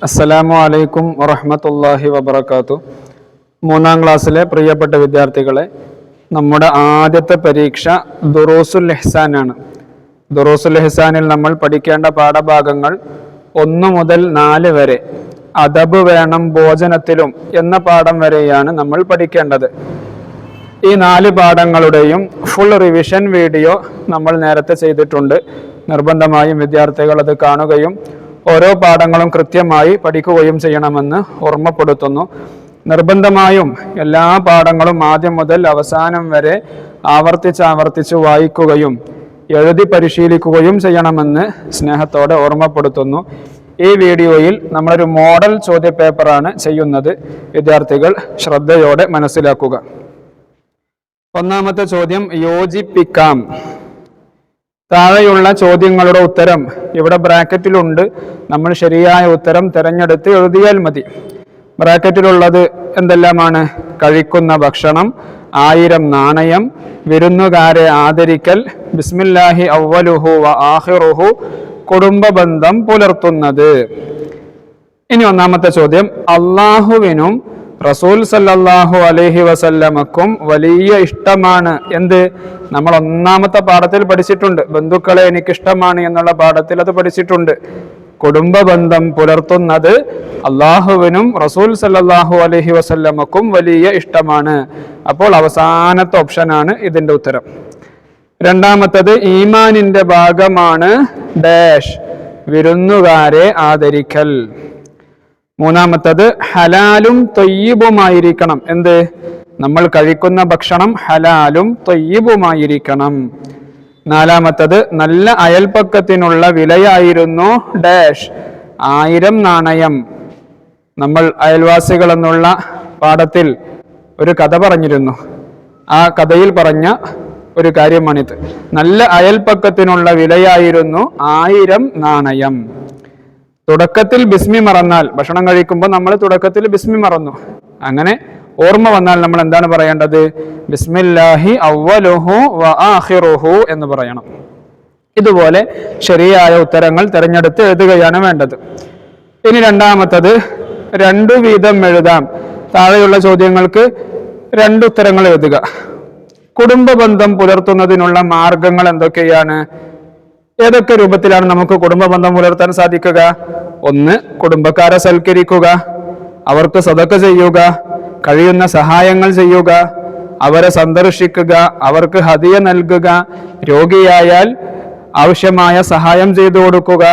അസ്സലാമു അലൈക്കും വറഹ്മത്തുള്ളാഹി വബറകാതുഹു. മൂന്നാം ക്ലാസ്സിലെ പ്രിയപ്പെട്ട വിദ്യാർത്ഥികളെ, നമ്മുടെ ആദ്യത്തെ പരീക്ഷ ദുറൂസുൽ ഇഹ്സാനാണ്. ദുറൂസുൽ ഇഹ്സാനിൽ നമ്മൾ പഠിക്കേണ്ട പാഠഭാഗങ്ങൾ 1 മുതൽ 4 വരെ, അദബ് വേണം ഭോജനത്തിലും എന്ന പാഠം വരെയാണ് നമ്മൾ പഠിക്കേണ്ടത്. ഈ 4 പാഠങ്ങളുടെയും ഫുൾ റിവിഷൻ വീഡിയോ നമ്മൾ നേരത്തെ ചെയ്തിട്ടുണ്ട്. നിർബന്ധമായും വിദ്യാർത്ഥികൾ അത് കാണുകയും ഓരോ പാഠങ്ങളും കൃത്യമായി പഠിക്കുകയും ചെയ്യണമെന്ന് ഓർമ്മപ്പെടുത്തുന്നു. നിർബന്ധമായും എല്ലാ പാഠങ്ങളും ആദ്യം മുതൽ അവസാനം വരെ ആവർത്തിച്ച് വായിക്കുകയും എഴുതി പരിശീലിക്കുകയും ചെയ്യണമെന്ന് സ്നേഹത്തോടെ ഓർമ്മപ്പെടുത്തുന്നു. ഈ വീഡിയോയിൽ നമ്മളൊരു മോഡൽ ചോദ്യപേപ്പറാണ് ചെയ്യുന്നത്. വിദ്യാർത്ഥികൾ ശ്രദ്ധയോടെ മനസ്സിലാക്കുക. ഒന്നാമത്തെ ചോദ്യം, യോജിപ്പിക്കാം. താഴെയുള്ള ചോദ്യങ്ങളുടെ ഉത്തരം ഇവിടെ ബ്രാക്കറ്റിലുണ്ട്. നമ്മൾ ശരിയായ ഉത്തരം തിരഞ്ഞെടുത്ത് എഴുതിയാൽ മതി. ബ്രാക്കറ്റിലുള്ളത് എന്തെല്ലാമാണ്? കഴിക്കുന്ന ഭക്ഷണം, 1000 നാണയം, വിരുന്നുകാരെ ആദരിക്കൽ, ബിസ്മില്ലാഹി അവ്വലുഹു വ ആഖിറുഹു, കുടുംബ ബന്ധം പുലർത്തുന്നത്. ഇനി ഒന്നാമത്തെ ചോദ്യം, അള്ളാഹുവിനും റസൂൽ സല്ലല്ലാഹു അലൈഹി വസല്ലമക്കും വലിയ ഇഷ്ടമാണ്. എന്ത്? നമ്മൾ ഒന്നാമത്തെ പാഠത്തിൽ പഠിച്ചിട്ടുണ്ട്. ബന്ധുക്കളെ എനിക്കിഷ്ടമാണ് എന്നുള്ള പാഠത്തിൽ അത് പഠിച്ചിട്ടുണ്ട്. കുടുംബ ബന്ധം പുലർത്തുന്നത് അള്ളാഹുവിനും റസൂൽ സല്ലല്ലാഹു അലൈഹി വസല്ലമക്കും വലിയ ഇഷ്ടമാണ്. അപ്പോൾ അവസാനത്തെ ഓപ്ഷനാണ് ഇതിന്റെ ഉത്തരം. രണ്ടാമത്തത്, ഈമാനിന്റെ ഭാഗമാണ് ഡാഷ്, വിരുന്നുകാരെ ആദരിക്കൽ. മൂന്നാമത്തത്, ഹലാലും ത്വയ്യിബുമായിരിക്കണം. എന്ത്? നമ്മൾ കഴിക്കുന്ന ഭക്ഷണം ഹലാലും ത്വയ്യിബുമായിരിക്കണം. നാലാമത്തത്, നല്ല അയൽപക്കത്തിനുള്ള വിലയായിരുന്നു ഡാഷ്, 1000 നാണയം. നമ്മൾ അയൽവാസികൾ എന്നുള്ള പാഠത്തിൽ ഒരു കഥ പറഞ്ഞിരുന്നു. ആ കഥയിൽ പറഞ്ഞ ഒരു കാര്യമാണിത്. നല്ല അയൽപക്കത്തിനുള്ള വിലയായിരുന്നു 1000 നാണയം. തുടക്കത്തിൽ ബിസ്മി മറന്നാൽ, ഭക്ഷണം കഴിക്കുമ്പോൾ നമ്മൾ തുടക്കത്തിൽ ബിസ്മി മറന്നു, അങ്ങനെ ഓർമ്മ വന്നാൽ നമ്മൾ എന്താണ് പറയേണ്ടത്? ബിസ്മില്ലാഹി അവ്വലുഹു വ ആഖിറുഹു എന്ന് പറയണം. ഇതുപോലെ ശരിയായ ഉത്തരങ്ങൾ തിരഞ്ഞെടുത്ത് എഴുതുകയാണ് വേണ്ടത്. ഇനി രണ്ടാമത്തത്, 2 വീതം എഴുതാം. താഴെയുള്ള ചോദ്യങ്ങൾക്ക് 2 ഉത്തരങ്ങൾ എഴുതുക. കുടുംബ ബന്ധം പുലർത്തുന്നതിനുള്ള മാർഗങ്ങൾ എന്തൊക്കെയാണ്? ഏതൊക്കെ രൂപത്തിലാണ് നമുക്ക് കുടുംബ ബന്ധം പുലർത്താൻ സാധിക്കുക? 1, കുടുംബക്കാരെ സൽക്കരിക്കുക, അവർക്ക് സദഖ ചെയ്യുക, കഴിയുന്ന സഹായങ്ങൾ ചെയ്യുക, അവരെ സന്ദർശിക്കുക, അവർക്ക് ഹദിയ നൽകുക, രോഗിയായാൽ ആവശ്യമായ സഹായം ചെയ്തു കൊടുക്കുക,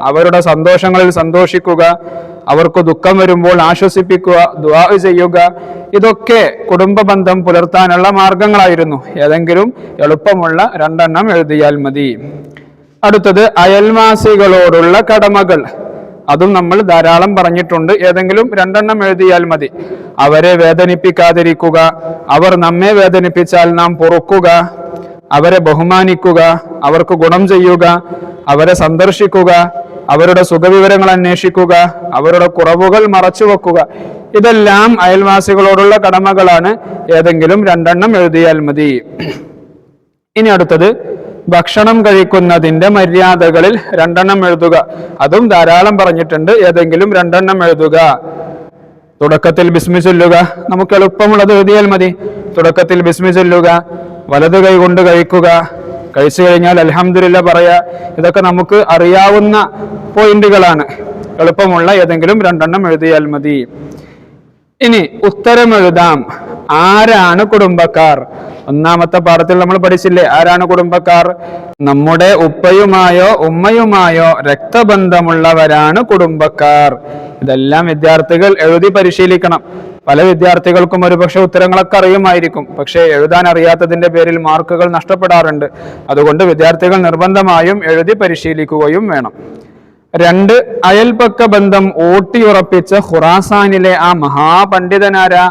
അവരുടെ സന്തോഷങ്ങളിൽ സന്തോഷിക്കുക, അവർക്ക് ദുഃഖം വരുമ്പോൾ ആശ്വസിപ്പിക്കുക, ദുആ ചെയ്യുക. ഇതൊക്കെ കുടുംബ ബന്ധം പുലർത്താനുള്ള മാർഗങ്ങളായിരുന്നു. ഏതെങ്കിലും എളുപ്പമുള്ള 2 എണ്ണം എഴുതിയാൽ മതി. അടുത്തത്, അയൽവാസികളോടുള്ള കടമകൾ. അതും നമ്മൾ ധാരാളം പറഞ്ഞിട്ടുണ്ട്. ഏതെങ്കിലും 2 എണ്ണം എഴുതിയാൽ മതി. അവരെ വേദനിപ്പിക്കാതിരിക്കുക, അവർ നമ്മെ വേദനിപ്പിച്ചാൽ നാം പൊറുക്കുക, അവരെ ബഹുമാനിക്കുക, അവർക്ക് ഗുണം ചെയ്യുക, അവരെ സന്ദർശിക്കുക, അവരുടെ സുഖവിവരങ്ങൾ അന്വേഷിക്കുക, അവരുടെ കുറവുകൾ മറച്ചു വെക്കുക. ഇതെല്ലാം അയൽവാസികളോടുള്ള കടമകളാണ്. ഏതെങ്കിലും 2 എണ്ണം എഴുതിയാൽ മതി. ഇനി അടുത്തത്, ഭക്ഷണം കഴിക്കുന്നതിന്റെ മര്യാദകളിൽ 2 എണ്ണം എഴുതുക. അതും ധാരാളം പറഞ്ഞിട്ടുണ്ട്. ഏതെങ്കിലും 2 എണ്ണം എഴുതുക. തുടക്കത്തിൽ ബിസ്മി ചൊല്ലുക. നമുക്ക് എളുപ്പമുള്ളത് എഴുതിയാൽ മതി. തുടക്കത്തിൽ ബിസ്മി ചൊല്ലുക, വലത് കൈ കൊണ്ട് കഴിക്കുക, കഴിച്ചു കഴിഞ്ഞാൽ അൽഹംദുലില്ലാ പറയാ. ഇതൊക്കെ നമുക്ക് അറിയാവുന്ന പോയിന്റുകളാണ്. എളുപ്പമുള്ള ഏതെങ്കിലും 2 എണ്ണം എഴുതിയാൽ മതി. ഇനി ഉത്തരം എഴുതാം. ആരാണ് കുടുംബക്കാർ? ഒന്നാമത്തെ പാഠത്തിൽ നമ്മൾ പഠിച്ചില്ലേ, ആരാണ് കുടുംബക്കാർ? നമ്മുടെ ഉപ്പയുമായോ ഉമ്മയുമായോ രക്തബന്ധമുള്ളവരാണ് കുടുംബക്കാർ. ഇതെല്ലാം വിദ്യാർത്ഥികൾ എഴുതി പരിശീലിക്കണം. പല വിദ്യാർത്ഥികൾക്കും ഒരുപക്ഷെ ഉത്തരങ്ങളൊക്കെ അറിയുമായിരിക്കും, പക്ഷേ എഴുതാൻ അറിയാത്തതിന്റെ പേരിൽ മാർക്കുകൾ നഷ്ടപ്പെടാറുണ്ട്. അതുകൊണ്ട് വിദ്യാർത്ഥികൾ നിർബന്ധമായും എഴുതി പരിശീലിക്കുകയും വേണം. 2, അയൽപക്ക ബന്ധം ഊട്ടിയുറപ്പിച്ച ഖുറാസാനിലെ ആ മഹാപണ്ഡിതനാരാ?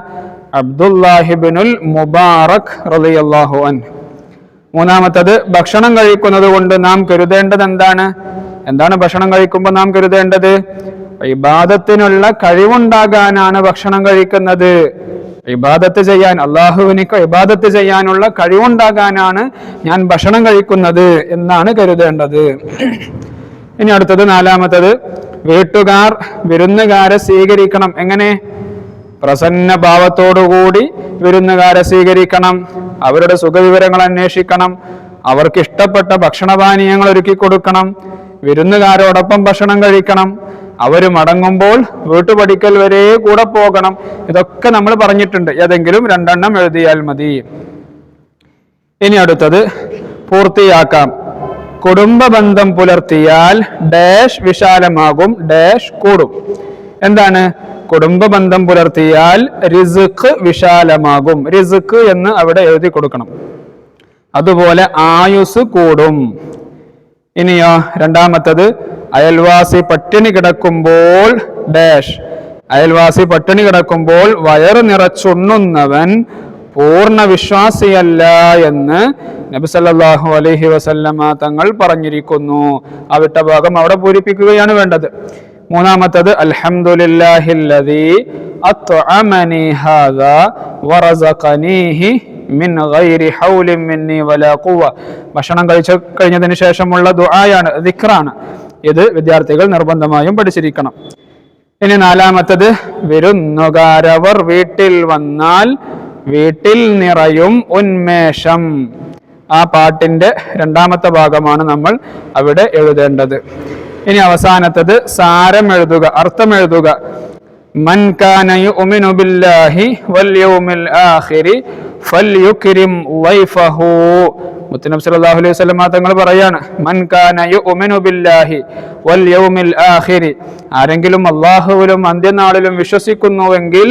അബ്ദുല്ലാഹിബ്നുൽ മുബാറക് റളിയല്ലാഹു അൻഹു. മൂന്നാമത്തത്, ഭക്ഷണം കഴിക്കുന്നത് കൊണ്ട് നാം കരുതേണ്ടത് എന്താണ്? എന്താണ് ഭക്ഷണം കഴിക്കുമ്പോൾ നാം കരുതേണ്ടത്? ഇബാദത്തിനുള്ള കഴിവുണ്ടാകാനാണ് ഭക്ഷണം കഴിക്കുന്നത്. ഇബാദത്ത് ചെയ്യാൻ, അള്ളാഹുവിന് ഇബാദത്ത് ചെയ്യാനുള്ള കഴിവുണ്ടാകാനാണ് ഞാൻ ഭക്ഷണം കഴിക്കുന്നത് എന്നാണ് കരുതേണ്ടത്. ഇനി അടുത്തത് 4-മത്തത്, വീട്ടുകാർ വിരുന്നുകാരെ സ്വീകരിക്കണം. എങ്ങനെ? പ്രസന്ന ഭാവത്തോടുകൂടി വിരുന്നുകാരെ സ്വീകരിക്കണം. അവരുടെ സുഖവിവരങ്ങൾ അന്വേഷിക്കണം. അവർക്ക് ഇഷ്ടപ്പെട്ട ഭക്ഷണപാനീയങ്ങൾ ഒരുക്കി കൊടുക്കണം. വിരുന്നുകാരോടൊപ്പം ഭക്ഷണം കഴിക്കണം. അവർ മടങ്ങുമ്പോൾ വീട്ടുപടിക്കൽ വരെ കൂടെ പോകണം. ഇതൊക്കെ നമ്മൾ പറഞ്ഞിട്ടുണ്ട്. ഏതെങ്കിലും 2 എണ്ണം എഴുതിയാൽ മതി. ഇനി അടുത്തത് പൂർത്തിയാക്കാം. കുടുംബ ബന്ധം പുലർത്തിയാൽ ഡാഷ് വിശാലമാകും, ഡാഷ് കൂടും. എന്താണ്? കുടുംബ ബന്ധം പുലർത്തിയാൽ റിസ്ഖ് വിശാലമാകും. റിസ്ഖ് എന്ന് അവിടെ എഴുതി കൊടുക്കണം. അതുപോലെ ആയുസ് കൂടും. ഇനിയോ രണ്ടാമത്തത്, അയൽവാസി പട്ടിണി കിടക്കുമ്പോൾ ഡാഷ്. അയൽവാസി പട്ടിണി കിടക്കുമ്പോൾ വയറ് നിറച്ചുണ്ണുന്നവൻ പൂർണ്ണ വിശ്വാസിയല്ല എന്ന് നബി സല്ലല്ലാഹു അലൈഹി വസല്ലമ തങ്ങൾ പറഞ്ഞിരിക്കുന്നു. ആ വിട്ട ഭാഗം അവിടെ പൂരിപ്പിക്കുകയാണ് വേണ്ടത്. മൂന്നാമത്തത്, അൽഹംദുലില്ലാഹില്ലദീ അത്അമനി ഹാദാ വറസഖനീഹി മിൻ ഗൈരി ഹൗലിൻ മിന്നി വലാ ഖുവ. ഭക്ഷണം കഴിഞ്ഞതിന് ശേഷമുള്ള ദുആയാണ്, ദിക്റാണ്. ഇത് വിദ്യാർത്ഥികൾ നിർബന്ധമായും പഠിച്ചിരിക്കണം. ഇനി നാലാമത്തത്, വിരുന്നുകാരവർ വീട്ടിൽ വന്നാൽ വീട്ടിൽ നിറയും ഉന്മേഷം. ആ പാട്ടിന്റെ 2ാമത്തെ ഭാഗമാണ് നമ്മൾ അവിടെ എഴുതേണ്ടത്. ഇനി അവസാനത്തത് സാരം എഴുതുക, അർത്ഥം എഴുതുക. മൻ കാന യുഅ്മിനു ബില്ലാഹി വൽ യൗമിൽ ആഖിരി ഫൽയുക്രിം വൈഫഹു. മുത്തനബി സല്ലല്ലാഹു അലൈഹി വസല്ലം തങ്ങൾ പറയാണ്, മൻ കാന യുഅ്മിനു ബില്ലാഹി വൽ യൗമിൽ ആഖിരി, ആരെങ്കിലും അല്ലാഹുവിലും അന്ത്യനാളിലും വിശ്വസിക്കുന്നുവെങ്കിൽ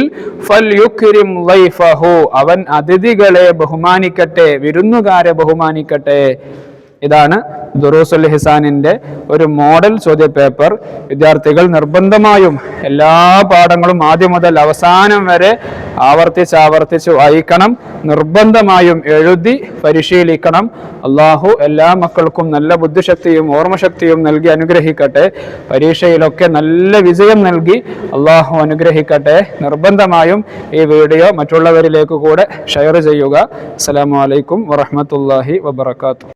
ഫൽയുക്രിം വൈഫഹു, അവൻ അതിഥികളെ ബഹുമാനിക്കട്ടെ, വിരുന്നുകാരെ ബഹുമാനിക്കട്ടെ. ഇതാണ് ദുറൂസുൽ ഹിസാനിന്റെ ഒരു മോഡൽ ചോദ്യപേപ്പർ. വിദ്യാർത്ഥികൾ നിർബന്ധമായും എല്ലാ പാഠങ്ങളും ആദ്യം മുതൽ അവസാനം വരെ ആവർത്തിച്ച് വായിക്കണം. നിർബന്ധമായും എഴുതി പരിശീലിക്കണം. അള്ളാഹു എല്ലാ മക്കൾക്കും നല്ല ബുദ്ധിശക്തിയും ഓർമ്മശക്തിയും നൽകി അനുഗ്രഹിക്കട്ടെ. പരീക്ഷയിലൊക്കെ നല്ല വിജയം നൽകി അള്ളാഹു അനുഗ്രഹിക്കട്ടെ. നിർബന്ധമായും ഈ വീഡിയോ മറ്റുള്ളവരിലേക്ക് കൂടെ ഷെയർ ചെയ്യുക. അസ്സലാമു അലൈക്കും വറഹ്മത്തുള്ളാഹി വബറകാതുഹു.